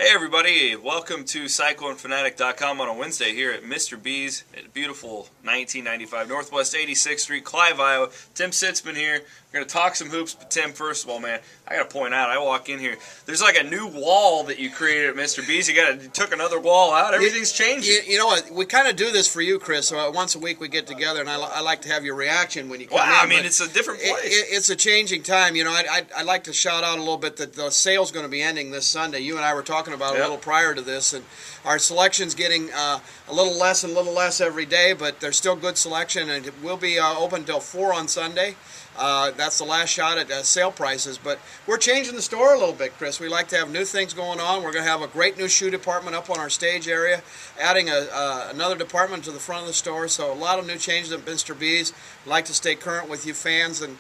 Hey everybody, welcome to CycloneFanatic.com on a Wednesday here at Mr. B's at beautiful 1995 Northwest 86th Street, Clive, Iowa. Tim Sizmann here. We're going to talk some hoops, but Tim, first of all, man, I got to point out, I walk in here, there's like a new wall that you created at Mr. B's. You took another wall out. Everything's changing. You know what? We kind of do this for you, Chris. So once a week we get together, and I like to have your reaction when you come in. I mean, it's a different place. It's a changing time. You know, I'd like to shout out a little bit that the sale's going to be ending this Sunday. You and I were talking about a little prior to this, and our selection's getting a little less and a little less every day, but there's still good selection, and it will be open till 4 on Sunday. That's the last shot at sale prices, but we're changing the store a little bit, Chris. We like to have new things going on. We're going to have a great new shoe department up on our stage area, adding another department to the front of the store, so a lot of new changes at Mr. B's. We like to stay current with you fans and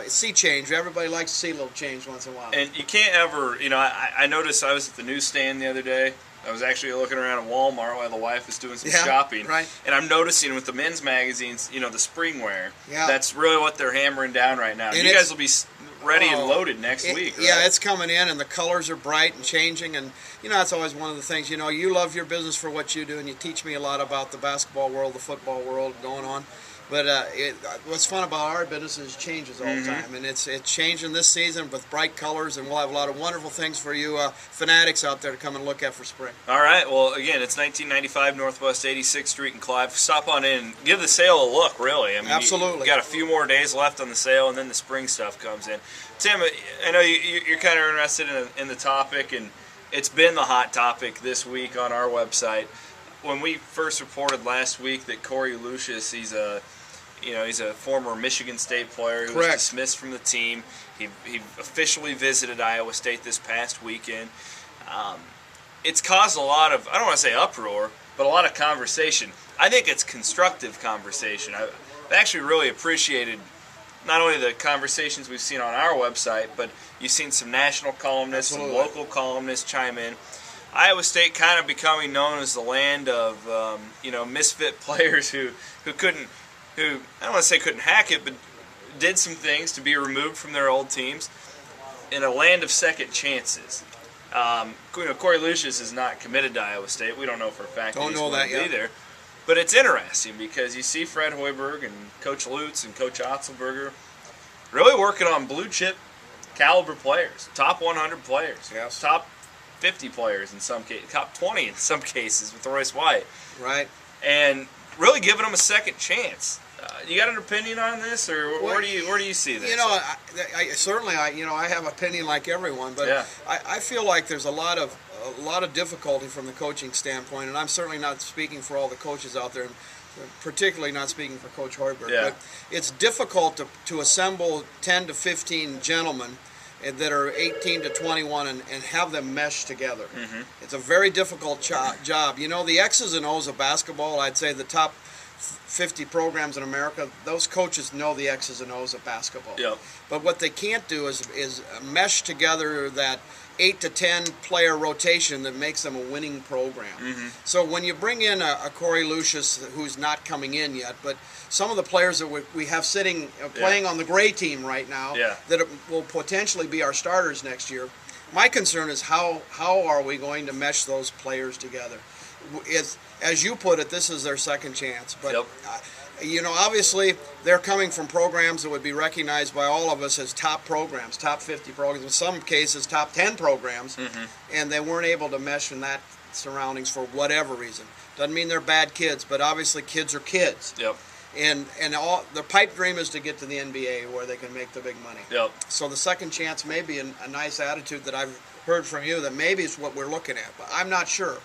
see change. Everybody likes to see a little change once in a while. And you can't ever, you know, I noticed I was at the newsstand the other day. I was actually looking around at Walmart while the wife was doing some shopping. Right. And I'm noticing with the men's magazines, you know, the spring wear, yeah, that's really what they're hammering down right now. And you guys will be ready and loaded next week, right? Yeah, it's coming in, and the colors are bright and changing, and, you know, that's always one of the things. You know, you love your business for what you do, and you teach me a lot about the basketball world, the football world going on. But what's fun about our business is it changes all the time, and it's changing this season with bright colors, and we'll have a lot of wonderful things for you fanatics out there to come and look at for spring. All right, well, again, it's 1995 Northwest 86th Street in Clive. Stop on in, give the sale a look, really. I mean, absolutely. You got a few more days left on the sale, and then the spring stuff comes in. Tim, I know you're kind of interested in the topic, and it's been the hot topic this week on our website. When we first reported last week that Korie Lucious, he's a former Michigan State player who was dismissed from the team. He officially visited Iowa State this past weekend. It's caused a lot of, I don't want to say uproar, but a lot of conversation. I think it's constructive conversation. I've actually really appreciated not only the conversations we've seen on our website, but you've seen some national columnists, some local columnists chime in. Iowa State kind of becoming known as the land of misfit players who I don't want to say couldn't hack it, but did some things to be removed from their old teams in a land of second chances. Korie Lucious is not committed to Iowa State. We don't know for a fact that he's going to be there. But it's interesting because you see Fred Hoiberg and Coach Lutz and Coach Otzelberger really working on blue-chip caliber players, top 100 players, top 50 players in some cases, top 20 in some cases with Royce White. Right. And really giving them a second chance. You got an opinion on this, or where do you see this? You know, I certainly I have opinion like everyone, but I feel like there's a lot of difficulty from the coaching standpoint, and I'm certainly not speaking for all the coaches out there, and particularly not speaking for Coach Hoiberg. But it's difficult to assemble 10 to 15 gentlemen that are 18 to 21 and have them mesh together. It's a very difficult job. You know, the X's and O's of basketball, I'd say the top 50 programs in America, those coaches know the X's and O's of basketball. But what they can't do is mesh together that 8 to 10 player rotation that makes them a winning program. So when you bring in a Korie Lucious, who's not coming in yet, but some of the players that we have sitting playing on the gray team right now that will potentially be our starters next year, my concern is how are we going to mesh those players together? As you put it, this is their second chance. But you know, obviously they're coming from programs that would be recognized by all of us as top programs, top 50 programs, in some cases top 10 programs, and they weren't able to mesh in that surroundings for whatever reason. Doesn't mean they're bad kids, but obviously kids are kids. And all the pipe dream is to get to the NBA where they can make the big money. So the second chance may be a nice attitude that I've heard from you that maybe is what we're looking at, but I'm not sure.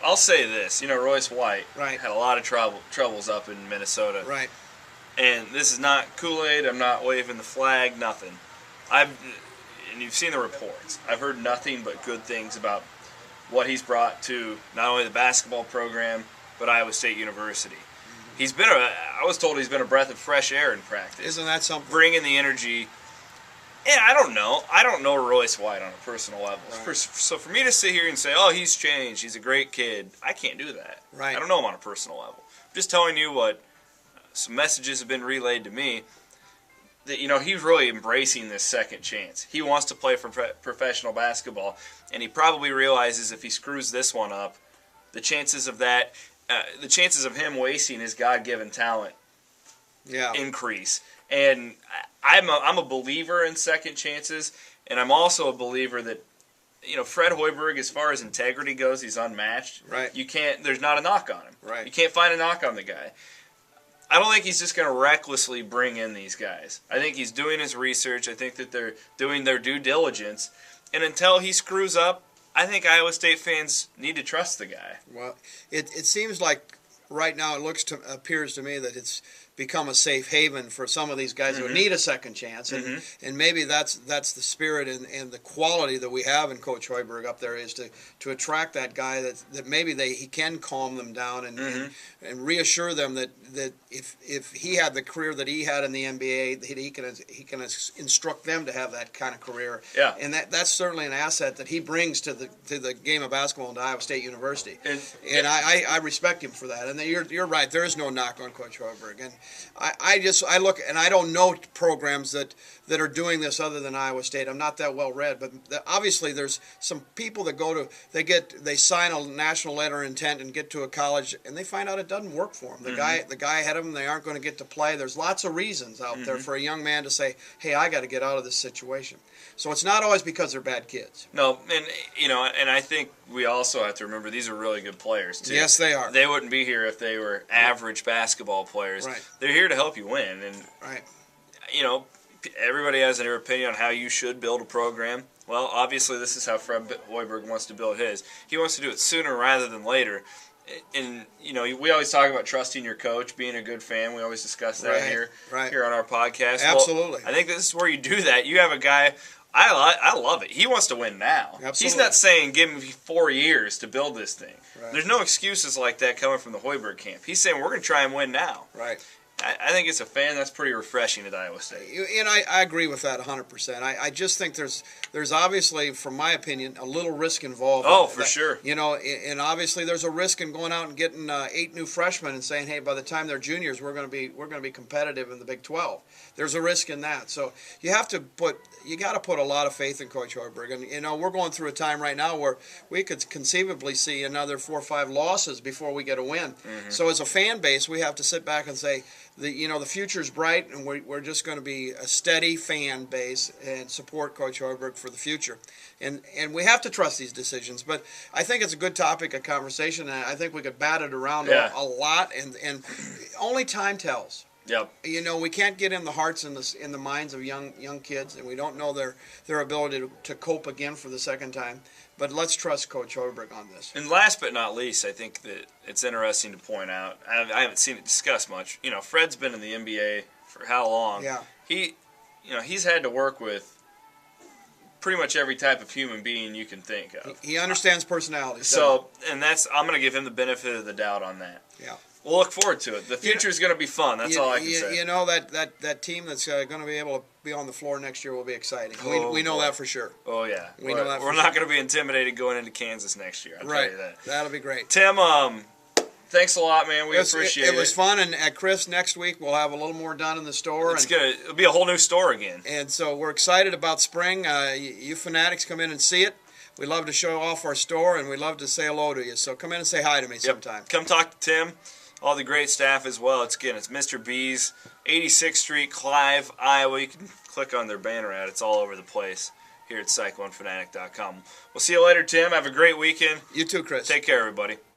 I'll say this, you know, Royce White had a lot of troubles up in Minnesota. And this is not Kool-Aid, I'm not waving the flag, nothing. And you've seen the reports. I've heard nothing but good things about what he's brought to not only the basketball program, but Iowa State University. I was told he's been a breath of fresh air in practice. Isn't that something? Bringing the energy. And I don't know Royce White on a personal level. So for me to sit here and say, oh, he's changed, he's a great kid, I can't do that. I don't know him on a personal level. I'm just telling you what some messages have been relayed to me. that, he's really embracing this second chance. He wants to play for professional basketball, and he probably realizes if he screws this one up, the chances of him wasting his God-given talent increase. And I'm a believer in second chances, and I'm also a believer that, Fred Hoiberg, as far as integrity goes, he's unmatched. Right. There's not a knock on him. Right. You can't find a knock on the guy. I don't think he's just going to recklessly bring in these guys. I think he's doing his research. I think that they're doing their due diligence. And until he screws up, I think Iowa State fans need to trust the guy. Well, it seems like right now appears to me that it's become a safe haven for some of these guys who need a second chance, and maybe that's the spirit and the quality that we have in Coach Hoiberg up there is to attract that guy that maybe he can calm them down and reassure them that if he had the career that he had in the NBA, he can instruct them to have that kind of career. Yeah. And that's certainly an asset that he brings to the game of basketball into Iowa State University. And I respect him for that. And you're right. There is no knock on Coach Hoiberg. And I look, and I don't know programs that are doing this other than Iowa State. I'm not that well read, but obviously there's some people that they sign a national letter of intent and get to a college and they find out it doesn't work for them. The guy ahead of them, they aren't going to get to play. There's lots of reasons out there for a young man to say, "Hey, I got to get out of this situation." So it's not always because they're bad kids. No, and I think we also have to remember these are really good players too. Yes, they are. They wouldn't be here if they were average basketball players. Right. They're here to help you win, and right. Everybody has their opinion on how you should build a program. Well, obviously, this is how Fred Hoiberg wants to build his. He wants to do it sooner rather than later. And, we always talk about trusting your coach, being a good fan. We always discuss that here on our podcast. Absolutely. Well, I think this is where you do that. You have a guy, I love it. He wants to win now. Absolutely. He's not saying give him 4 years to build this thing. Right. There's no excuses like that coming from the Hoiberg camp. He's saying we're going to try and win now. Right. I think as a fan, that's pretty refreshing at Iowa State. And I agree with that 100%. I just think there's obviously, from my opinion, a little risk involved. Oh, for sure. And obviously there's a risk in going out and getting 8 new freshmen and saying, hey, by the time they're juniors, we're going to be competitive in the Big 12. There's a risk in that. So you got to put a lot of faith in Coach Hoiberg. And we're going through a time right now where we could conceivably see another 4 or 5 losses before we get a win. So as a fan base, we have to sit back and say, the future's bright, and we're just going to be a steady fan base and support Coach Hoiberg for the future. And we have to trust these decisions. But I think it's a good topic of conversation, and I think we could bat it around a lot, and only time tells. Yep. We can't get in the hearts and in the minds of young kids, and we don't know their ability to cope again for the second time. But let's trust Coach Hoiberg on this. And last but not least, I think that it's interesting to point out, I haven't seen it discussed much, Fred's been in the NBA for how long? Yeah. He's had to work with pretty much every type of human being you can think of. He understands personality. So, and I'm going to give him the benefit of the doubt on that. Yeah. We'll look forward to it. The future is going to be fun. That's all I can say. That team that's going to be able to be on the floor next year will be exciting. We know that for sure. Oh, yeah. We know that for We're not going to be intimidated going into Kansas next year. I'll tell you that. That'll be great. Tim, thanks a lot, man. We appreciate it. It was fun, and at Chris next week we'll have a little more done in the store. It'll be a whole new store again. And so we're excited about spring. You fanatics come in and see it. We love to show off our store, and we love to say hello to you. So come in and say hi to me sometime. Come talk to Tim. All the great staff as well. It's Mr. B's, 86th Street, Clive, Iowa. You can click on their banner ad. It's all over the place here at CycloneFanatic.com. We'll see you later, Tim. Have a great weekend. You too, Chris. Take care, everybody.